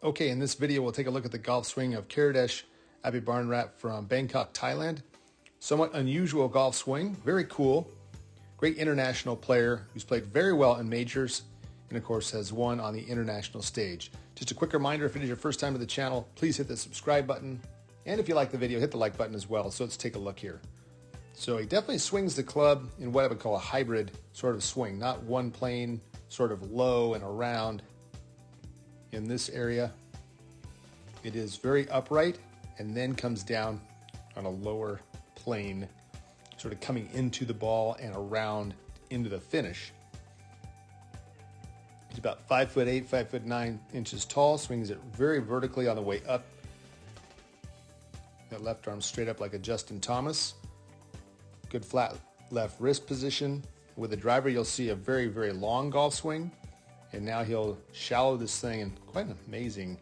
Okay, in this video, we'll take a look at the golf swing of Kiradech Aphibarnrat from Bangkok, Thailand. Somewhat unusual golf swing, very cool. Great international player who's played very well in majors and of course has won on the international stage. Just a quick reminder, if it is your first time to the channel, please hit the subscribe button. And if you like the video, hit the like button as well. So let's take a look here. So he definitely swings the club in what I would call a hybrid sort of swing, not one plane, sort of low and around. In this area, it is very upright and then comes down on a lower plane, sort of coming into the ball and around into the finish. He's about 5'8", 5'9" tall, swings it very vertically on the way up. That left arm straight up like a Justin Thomas. Good flat left wrist position. With the driver, you'll see a very, very long golf swing. And now he'll shallow this thing in quite an amazing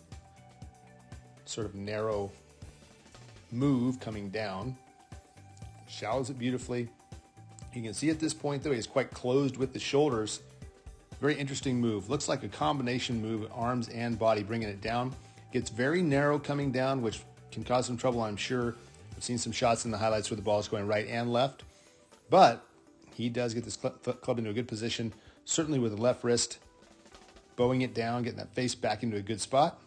sort of narrow move coming down. Shallows it beautifully. You can see at this point, though, he's quite closed with the shoulders. Very interesting move. Looks like a combination move, arms and body, bringing it down. Gets very narrow coming down, which can cause some trouble, I'm sure. I've seen some shots in the highlights where the ball is going right and left. But he does get this club into a good position, certainly with the left wrist, bowing it down, getting that face back into a good spot.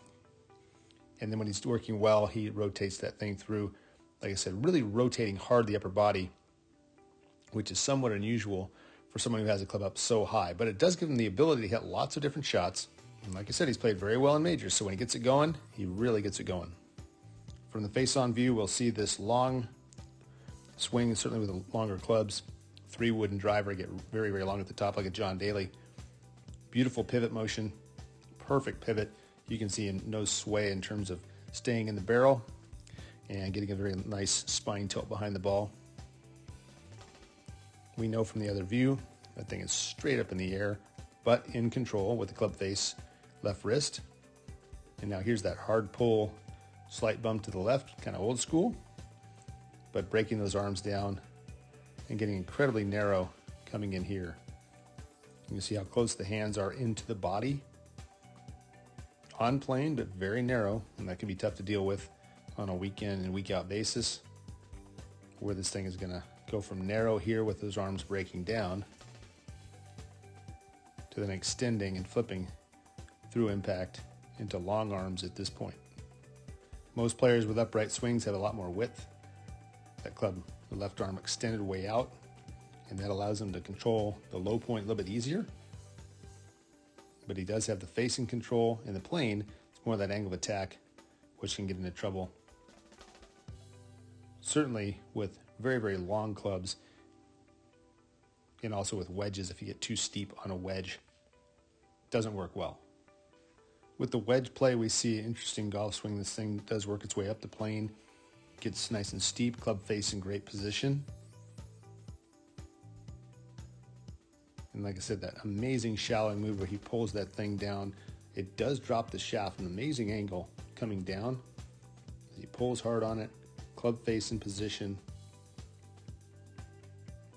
And then when he's working well, he rotates that thing through. Like I said, really rotating hard the upper body, which is somewhat unusual for someone who has a club up so high. But it does give him the ability to hit lots of different shots. And like I said, he's played very well in majors, so when he gets it going, he really gets it going. From the face-on view, we'll see this long swing, certainly with the longer clubs. 3 wooden driver, get very, very long at the top like a John Daly. Beautiful pivot motion, perfect pivot. You can see no sway in terms of staying in the barrel and getting a very nice spine tilt behind the ball. We know from the other view, that thing is straight up in the air, but in control with the club face, left wrist. And now here's that hard pull, slight bump to the left, kind of old school, but breaking those arms down and getting incredibly narrow coming in here. You can see how close the hands are into the body. On plane, but very narrow, and that can be tough to deal with on a week in and week out basis, where this thing is gonna go from narrow here with those arms breaking down to then extending and flipping through impact into long arms at this point. Most players with upright swings have a lot more width. That club, the left arm extended way out, and that allows him to control the low point a little bit easier. But he does have the face in control. In the plane, it's more of that angle of attack, which can get into trouble. Certainly with very, very long clubs, and also with wedges, if you get too steep on a wedge, it doesn't work well. With the wedge play, we see an interesting golf swing. This thing does work its way up the plane, gets nice and steep, club face in great position. And like I said, that amazing shallowing move where he pulls that thing down. It does drop the shaft, an amazing angle coming down. He pulls hard on it, club face in position.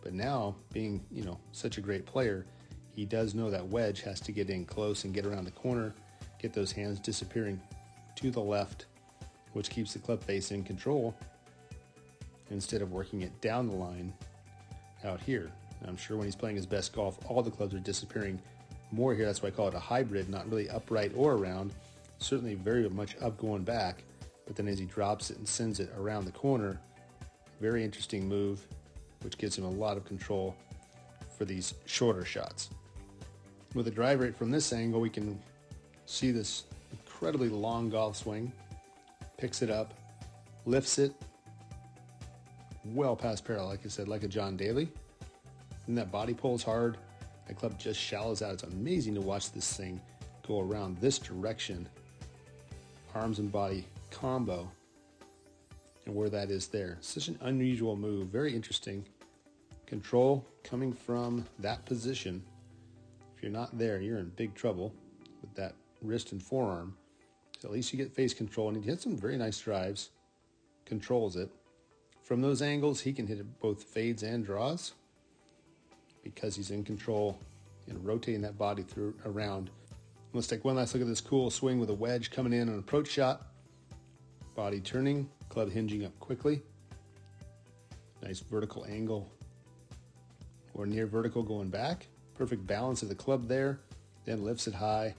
But now, being, such a great player, he does know that wedge has to get in close and get around the corner, get those hands disappearing to the left, which keeps the club face in control instead of working it down the line out here. I'm sure when he's playing his best golf, all the clubs are disappearing more here. That's why I call it a hybrid, not really upright or around. Certainly very much up going back, but then as he drops it and sends it around the corner, very interesting move, which gives him a lot of control for these shorter shots. With a drive rate from this angle, we can see this incredibly long golf swing, picks it up, lifts it well past parallel, like I said, like a John Daly. And that body pulls hard. That club just shallows out. It's amazing to watch this thing go around this direction. Arms and body combo. And where that is there. Such an unusual move. Very interesting. Control coming from that position. If you're not there, you're in big trouble with that wrist and forearm. So at least you get face control. And he hits some very nice drives. Controls it. From those angles, he can hit it both fades and draws, because he's in control and rotating that body through around Let's take one last look at this cool swing with a wedge coming in on an approach shot. Body turning, club hinging up quickly. Nice vertical angle or near vertical going back. Perfect balance of the club there. Then lifts it high,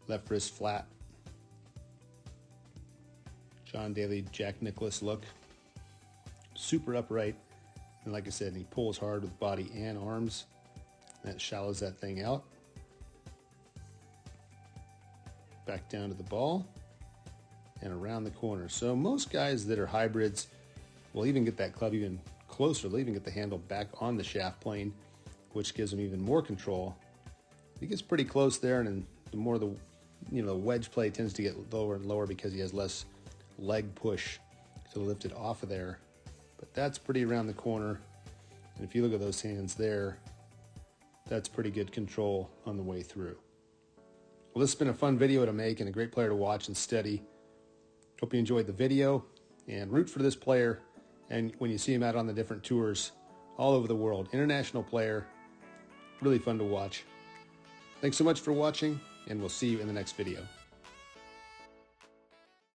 left wrist flat. John Daly, Jack Nicklaus look. Super upright. And like I said, he pulls hard with body and arms. That shallows that thing out. Back down to the ball and around the corner. So most guys that are hybrids will even get that club even closer. They'll even get the handle back on the shaft plane, which gives them even more control. He gets pretty close there, and the more the wedge play tends to get lower and lower because he has less leg push to lift it off of there. But that's pretty around the corner. And if you look at those hands there, that's pretty good control on the way through. Well, this has been a fun video to make and a great player to watch and study. Hope you enjoyed the video, and root for this player. And when you see him out on the different tours all over the world, international player, really fun to watch. Thanks so much for watching, and we'll see you in the next video.